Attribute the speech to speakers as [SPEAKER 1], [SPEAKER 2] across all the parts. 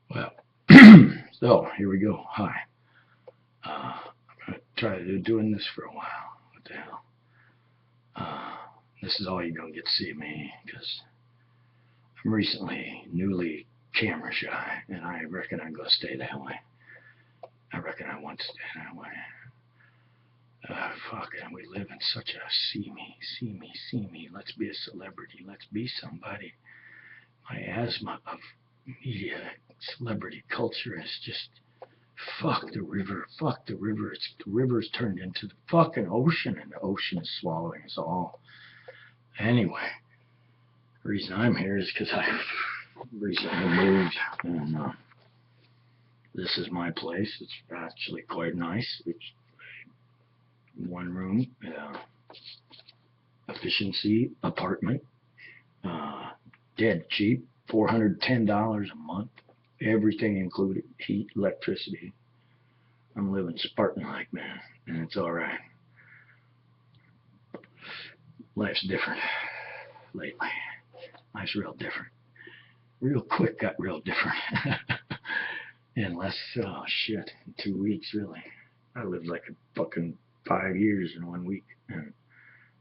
[SPEAKER 1] Well, so here we go. Hi. I'm gonna try to do doing this for a while. What the hell? Uh, this is all you're gonna get to see of me because I'm recently newly camera shy, and I reckon I'm gonna stay that way. I reckon I want to stay that way. Fuck, and we live in such a see me, see me, see me. Let's be a celebrity. Let's be somebody. My asthma of media celebrity culture is just fuck the river, fuck the river. The river's turned into the fucking ocean, and the ocean is swallowing us all. Anyway, the reason I'm here is because I recently moved, and this is my place. It's actually quite nice. It's one room, efficiency apartment, dead cheap, $410 a month, everything included, heat, electricity. I'm living Spartan-like, man, and it's all right. Life's different lately. Life's real different. Real quick got real different. In less, oh shit, in 2 weeks, really. I lived like a fucking 5 years in 1 week,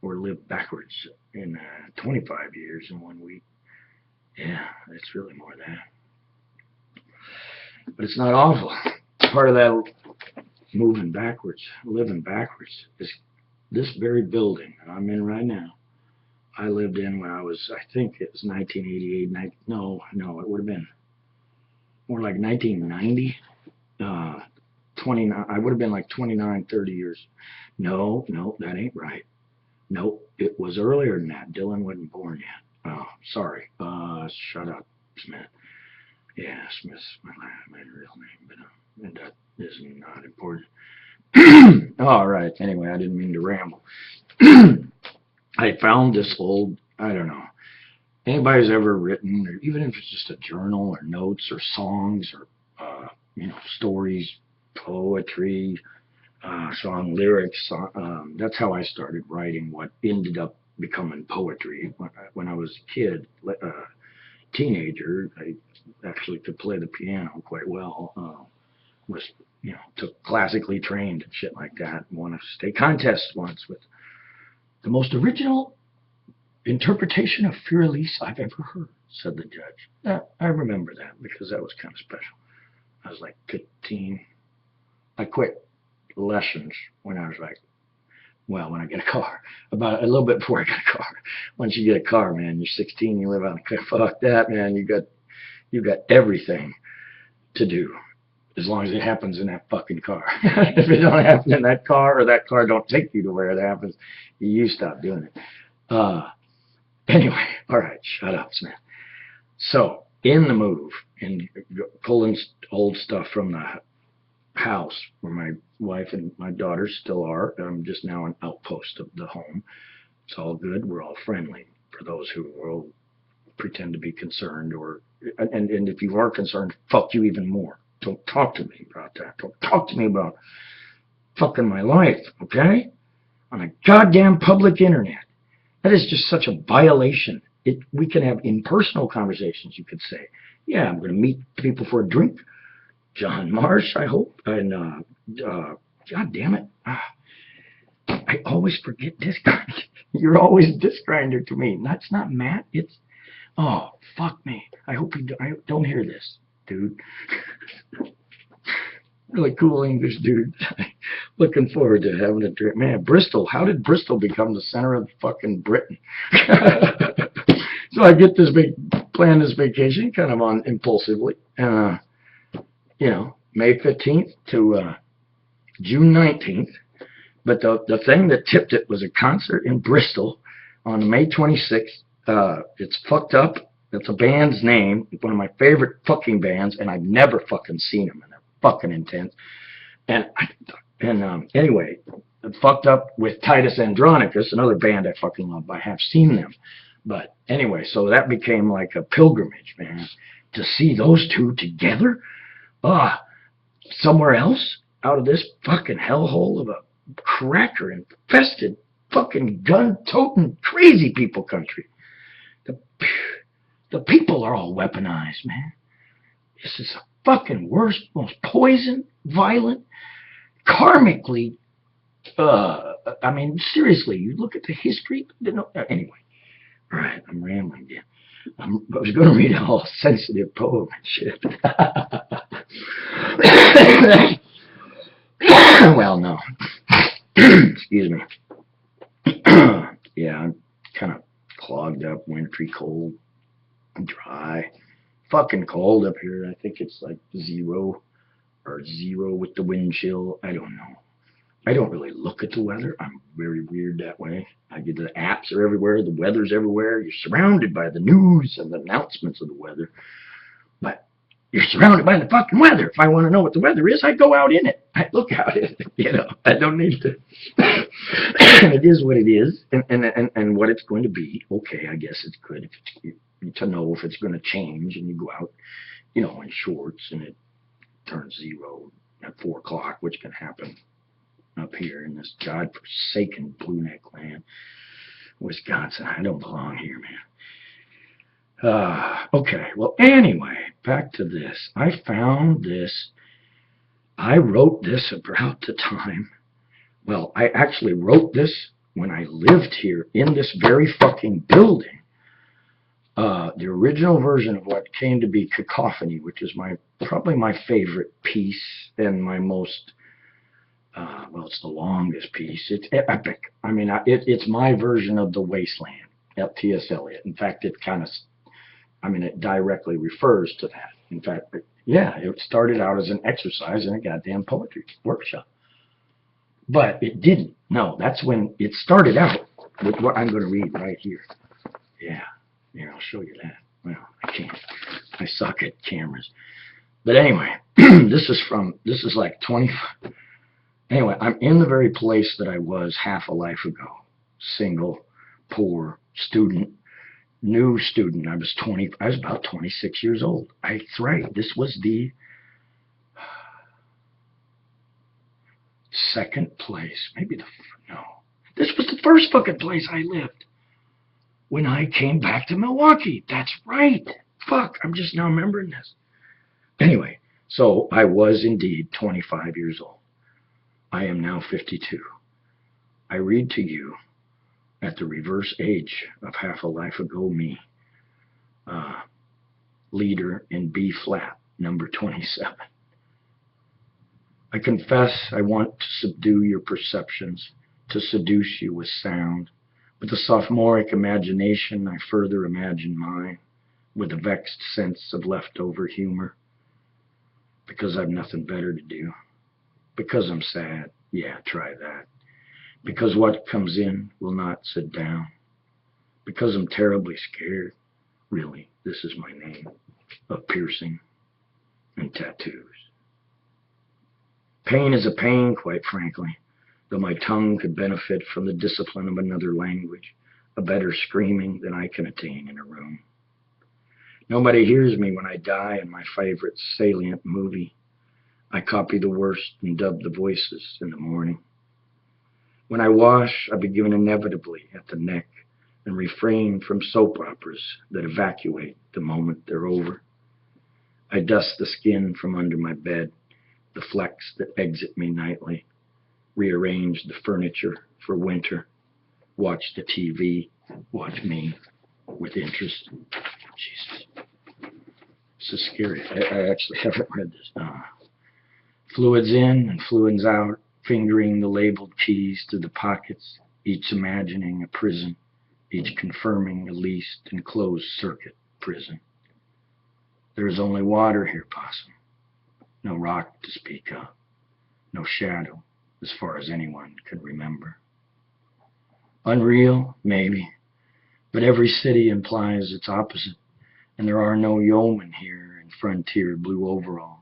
[SPEAKER 1] or lived backwards in 25 years in 1 week. Yeah, it's really more than that. But it's not awful. Part of that moving backwards, living backwards, is this very building that I'm in right now. I lived in when I was, I think it was 1988. No, it would have been more like 1990. 29. I would have been like 29, 30 years. No, that ain't right. Nope, it was earlier than that. Dylan wasn't born yet. Oh, sorry. Shut up, Smith. Yeah, Smith's my real name, but and that is not important. All right. Anyway, I didn't mean to ramble. I found this old, I don't know, anybody's ever written, or even if it's just a journal or notes or songs or, stories, poetry, song lyrics. That's how I started writing what ended up becoming poetry. When I was a kid, teenager, I actually could play the piano quite well. Was took classically trained and shit like that. Won a state contest once with the most original interpretation of Fur-Elise I've ever heard, said the judge. Yeah, I remember that because that was kind of special. I was like 15. I quit lessons when I was like, well, when I get a car, about a little bit before I got a car. Once you get a car, man, you're 16, you live on a car. Fuck that, man. You got everything to do, as long as it happens in that fucking car. If it don't happen in that car, or that car don't take you to where it happens, you stop doing it. Anyway, all right, shut up, Smith. So, in the move, and pulling old stuff from the house where my wife and my daughters still are. I'm just now an outpost of the home. It's all good. We're all friendly for those who will pretend to be concerned, and if you are concerned, fuck you even more. Don't talk to me about that. Don't talk to me about fucking my life, okay? On a goddamn public internet. That is just such a violation. We can have impersonal conversations, you could say. Yeah, I'm going to meet people for a drink. John Marsh, I hope. And, God damn it. I always forget this guy. You're always this grinder to me. That's not Matt. It's, oh, fuck me. I hope I don't hear this, dude. Really cool English dude. Looking forward to having a drink. Man, Bristol. How did Bristol become the center of fucking Britain? So I get this plan this vacation kind of on impulsively. May 15th to June 19th. But the thing that tipped it was a concert in Bristol on May 26th. It's Fucked Up. That's a band's name. One of my favorite fucking bands, and I've never fucking seen them, and they're fucking intense. And anyway, Fucked Up with Titus Andronicus, another band I fucking love. I have seen them. But anyway, so that became like a pilgrimage, man, to see those two together. Somewhere else, out of this fucking hellhole of a cracker infested fucking gun-toting crazy people country. The people are all weaponized, man. This is fucking worst, most poison, violent, karmically. I mean, seriously, you look at the history. Anyway, all right, I'm rambling again. I was going to read a whole sensitive poem and shit. Well, no. Excuse me. Yeah, I'm kind of clogged up, wintry, cold, dry. Fucking cold up here. I think it's like 0 or 0 with the wind chill. I don't know. I don't really look at the weather. I'm very weird that way. I get the apps are everywhere. The weather's everywhere. You're surrounded by the news and the announcements of the weather. But you're surrounded by the fucking weather. If I want to know what the weather is, I go out in it. I look out in it. You know, I don't need to. It is what it is, and what it's going to be. Okay, I guess it's good to know if it's going to change, and you go out, you know, in shorts, and it turns 0 at 4 o'clock, which can happen up here in this godforsaken blue neck land, Wisconsin. I don't belong here, man. Okay, well, anyway, back to this. I found this. I wrote this about the time. Well, I actually wrote this when I lived here in this very fucking building. The original version of what came to be Cacophony, which is probably my favorite piece and my most, well, it's the longest piece. It's epic. I mean, it's my version of The Wasteland, T.S. Eliot. In fact, it directly refers to that. In fact, yeah, it started out as an exercise in a goddamn poetry workshop. But it didn't. No, that's when it started out with what I'm going to read right here. Yeah. Here, I'll show you that. Well, I can't. I suck at cameras. But anyway, this is like 20. Anyway, I'm in the very place that I was half a life ago. Single, poor, student, new student. I was about 26 years old. That's right. This was the second place. No. This was the first fucking place I lived when I came back to Milwaukee. That's right. Fuck, I'm just now remembering this. Anyway, so I was indeed 25 years old. I am now 52. I read to you at the reverse age of half a life ago me. Leader in B flat, number 27. I confess I want to subdue your perceptions, to seduce you with sound. With a sophomoric imagination, I further imagine mine, with a vexed sense of leftover humor. Because I've nothing better to do. Because I'm sad, yeah, try that. Because what comes in will not sit down. Because I'm terribly scared, really, this is my name, of piercing and tattoos. Pain is a pain, quite frankly. Though my tongue could benefit from the discipline of another language, a better screaming than I can attain in a room. Nobody hears me when I die in my favorite salient movie. I copy the worst and dub the voices in the morning. When I wash, I begin inevitably at the neck and refrain from soap operas that evacuate the moment they're over. I dust the skin from under my bed, the flecks that exit me nightly. Rearrange the furniture for winter, watch the TV, watch me with interest. Jesus. This is scary. I actually haven't read this. Fluids in and fluids out, fingering the labeled keys to the pockets, each imagining a prison, each confirming a leased and closed circuit prison. There is only water here, Possum. No rock to speak of. No shadow, as far as anyone can remember. Unreal, maybe, but every city implies its opposite, and there are no yeomen here in frontier blue overalls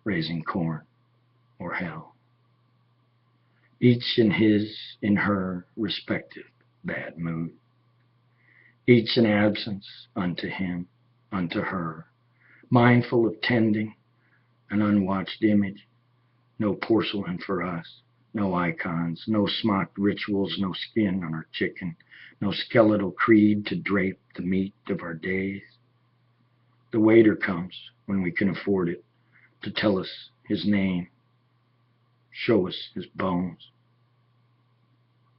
[SPEAKER 1] raising corn or hell. Each in her respective bad mood. Each in absence unto him, unto her, mindful of tending an unwatched image. No porcelain for us, no icons, no smocked rituals, no skin on our chicken, no skeletal creed to drape the meat of our days. The waiter comes when we can afford it, to tell us his name, show us his bones.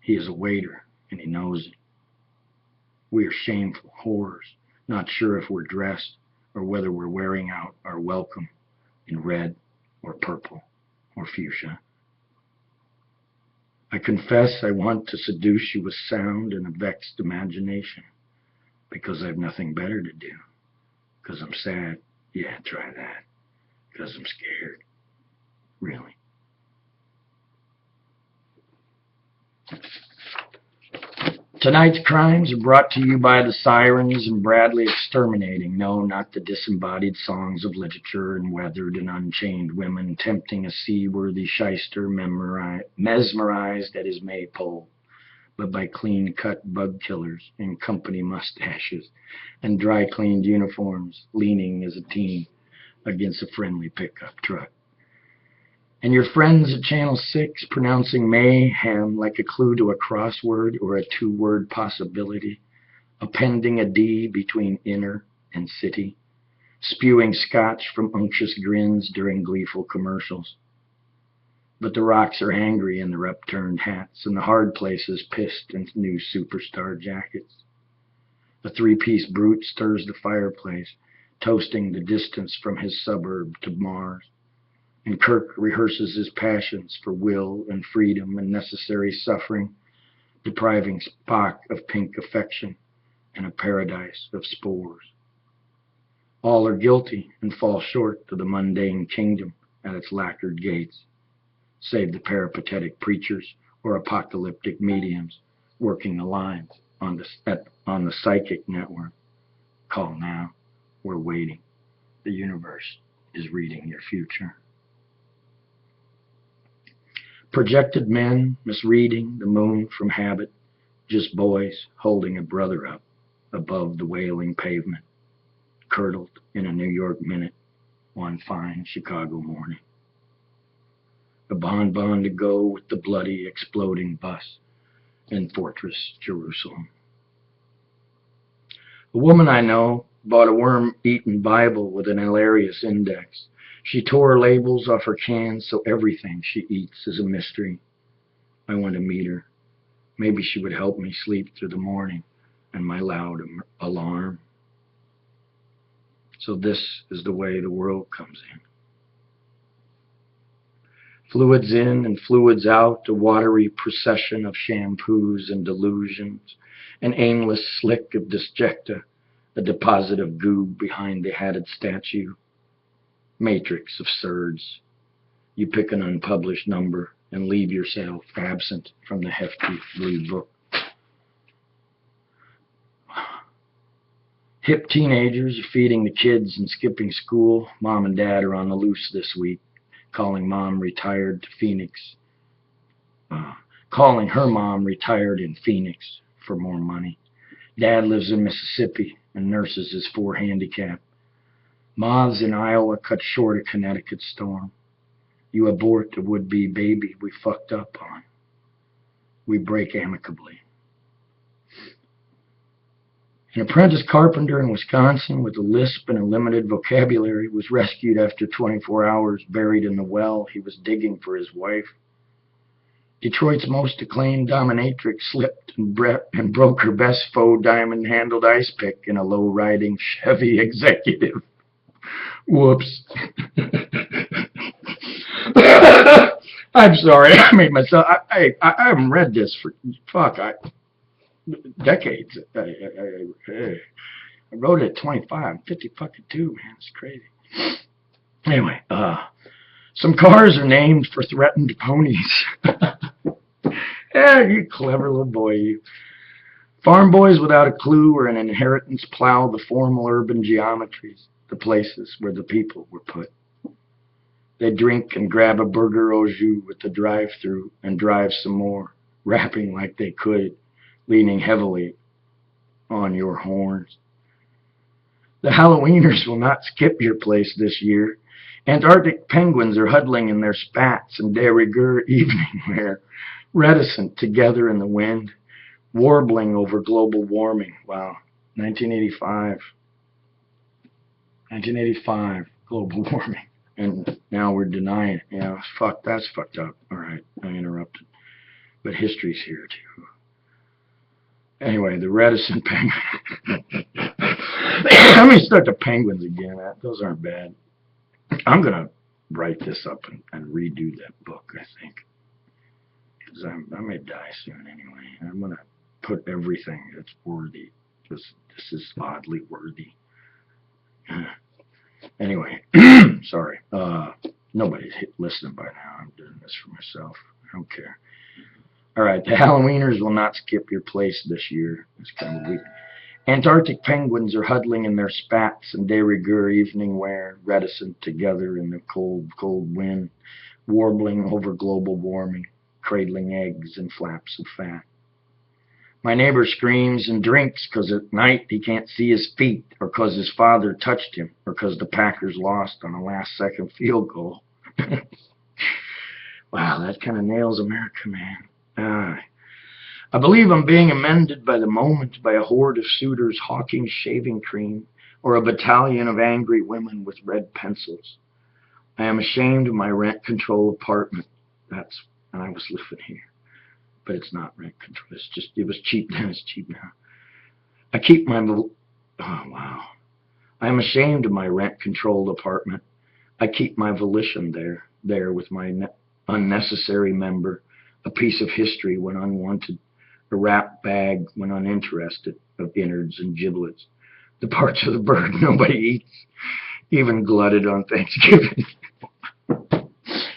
[SPEAKER 1] He is a waiter, and he knows it. We are shameful whores, not sure if we're dressed or whether we're wearing out our welcome in red or purple or fuchsia. I confess I want to seduce you with sound and a vexed imagination, because I've nothing better to do. Because I'm sad. Yeah, try that. Because I'm scared. Really. Tonight's crimes are brought to you by the sirens and Bradley exterminating. No, not the disembodied songs of literature and weathered and unchained women tempting a seaworthy shyster mesmerized at his maypole, but by clean-cut bug killers in company mustaches and dry-cleaned uniforms leaning as a team against a friendly pickup truck. And your friends at Channel 6 pronouncing mayhem like a clue to a crossword or a two-word possibility, appending a D between inner and city, spewing scotch from unctuous grins during gleeful commercials. But the rocks are angry in their upturned hats, and the hard places pissed in new superstar jackets. The three-piece brute stirs the fireplace, toasting the distance from his suburb to Mars. And Kirk rehearses his passions for will and freedom and necessary suffering, depriving Spock of pink affection and a paradise of spores. All are guilty and fall short of the mundane kingdom at its lacquered gates, save the peripatetic preachers or apocalyptic mediums working the lines on the psychic network. Call now. We're waiting. The universe is reading your future. Projected men misreading the moon from habit, just boys holding a brother up above the wailing pavement, curdled in a New York minute one fine Chicago morning. A bonbon to go with the bloody exploding bus in Fortress Jerusalem. A woman I know bought a worm-eaten Bible with an hilarious index. She tore labels off her cans so everything she eats is a mystery. I want to meet her. Maybe she would help me sleep through the morning and my loud alarm. So this is the way the world comes in. Fluids in and fluids out, a watery procession of shampoos and delusions, an aimless slick of disjecta, a deposit of goo behind the hatted statue. Matrix of surds. You pick an unpublished number and leave yourself absent from the hefty blue book. Hip teenagers are feeding the kids and skipping school. Mom and dad are on the loose this week, calling her mom retired in Phoenix for more money. Dad lives in Mississippi and nurses his 4 handicap. Moths in Iowa cut short a Connecticut storm. You abort the would-be baby we fucked up on. We break amicably. An apprentice carpenter in Wisconsin with a lisp and a limited vocabulary was rescued after 24 hours buried in the well he was digging for his wife. Detroit's most acclaimed dominatrix slipped and broke her best faux diamond-handled ice pick in a low-riding Chevy executive. Whoops. I'm sorry. I made myself. I haven't read this for decades. I wrote it at 25. I'm 50 fucking 2, man. It's crazy. Anyway, some cars are named for threatened ponies. You clever little boy, you. Farm boys without a clue or an inheritance plow the formal urban geometries, the places where the people were put. They drink and grab a burger au jus at the drive-thru and drive some more, rapping like they could, leaning heavily on your horns. The Halloweeners will not skip your place this year. Antarctic penguins are huddling in their spats and de rigueur evening wear, reticent together in the wind, warbling over global warming. Wow, 1985, global warming. And now we're denying it. Yeah, fuck, that's fucked up. All right, I interrupted. But history's here, too. Anyway, the reticent penguin. Let me start the penguins again. Those aren't bad. I'm going to write this up and redo that book, I think. Because I may die soon anyway. I'm going to put everything that's worthy. This is oddly worthy. Anyway, sorry. Nobody's listening by now. I'm doing this for myself. I don't care. All right, the Halloweeners will not skip your place this year. It's kind of weak. Antarctic penguins are huddling in their spats and de rigueur evening wear, reticent together in the cold, cold wind, warbling over global warming, cradling eggs and flaps of fat. My neighbor screams and drinks because at night he can't see his feet, or because his father touched him, or because the Packers lost on a last-second field goal. Wow, that kind of nails America, man. I believe I'm being amended by the moment by a horde of suitors hawking shaving cream, or a battalion of angry women with red pencils. I am ashamed of my rent control apartment. And I was living here. But it's not rent control. It was cheap then, it's cheap now. Oh, wow. I am ashamed of my rent-controlled apartment. I keep my volition there with my unnecessary member, a piece of history when unwanted, a wrapped bag when uninterested, of innards and giblets, the parts of the bird nobody eats, even glutted on Thanksgiving.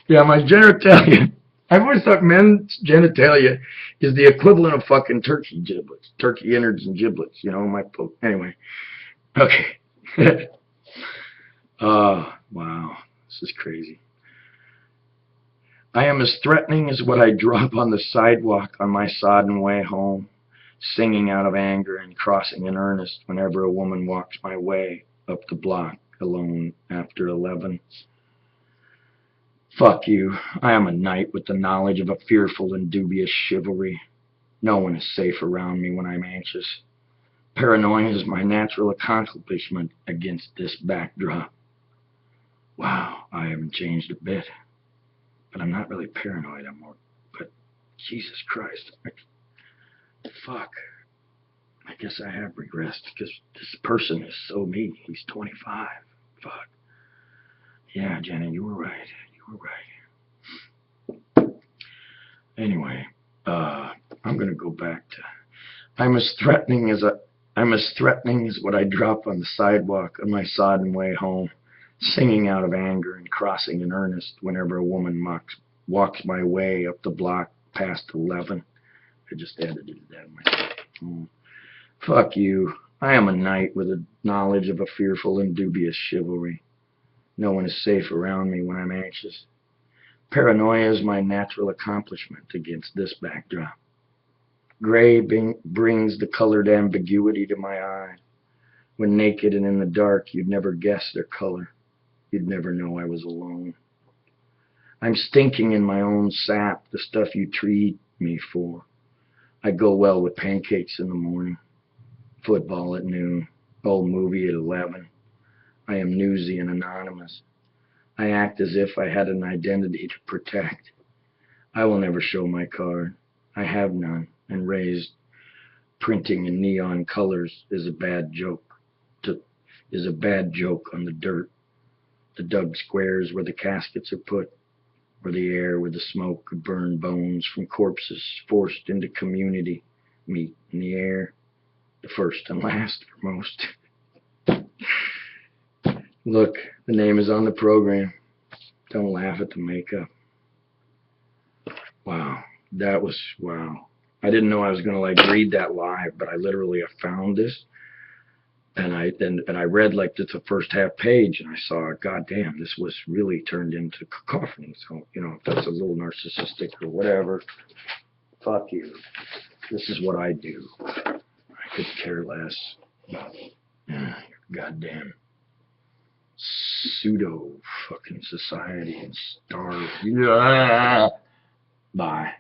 [SPEAKER 1] Yeah, my genitalia. I've always thought men's genitalia is the equivalent of fucking turkey giblets, turkey innards and giblets. You know, anyway. Okay. Wow, this is crazy. I am as threatening as what I drop on the sidewalk on my sodden way home, singing out of anger and crossing in earnest whenever a woman walks my way up the block alone after 11. Fuck you. I am a knight with the knowledge of a fearful and dubious chivalry. No one is safe around me when I'm anxious. Paranoia is my natural accomplishment against this backdrop. Wow, I haven't changed a bit. But I'm not really paranoid anymore. But Jesus Christ. Fuck. I guess I have regressed because this person is so me. He's 25. Fuck. Yeah, Jenny, you were right. Anyway, I'm gonna go back to I'm as threatening as what I drop on the sidewalk on my sodden way home, singing out of anger and crossing in earnest whenever a woman walks my way up the block past 11. I just edited that myself. Fuck you. I am a knight with a knowledge of a fearful and dubious chivalry. No one is safe around me when I'm anxious. Paranoia is my natural accomplishment against this backdrop. Gray brings the colored ambiguity to my eye. When naked and in the dark, you'd never guess their color. You'd never know I was alone. I'm stinking in my own sap, the stuff you treat me for. I go well with pancakes in the morning, football at noon, old movie at 11. I am newsy and anonymous. I act as if I had an identity to protect. I will never show my card. I have none, and raised printing in neon colors is a bad joke. On the dirt. The dug squares where the caskets are put, or the air with the smoke of burned bones from corpses forced into community meet in the air, the first and last for most. Look, the name is on the program. Don't laugh at the makeup. Wow, wow. I didn't know I was going to read that live, but I literally found this. And I read the first half page, and I saw, goddamn, this was really turned into cacophony. So, if that's a little narcissistic or whatever, fuck you. This is what I do. I could care less about goddamn pseudo fucking society and starve. Bye.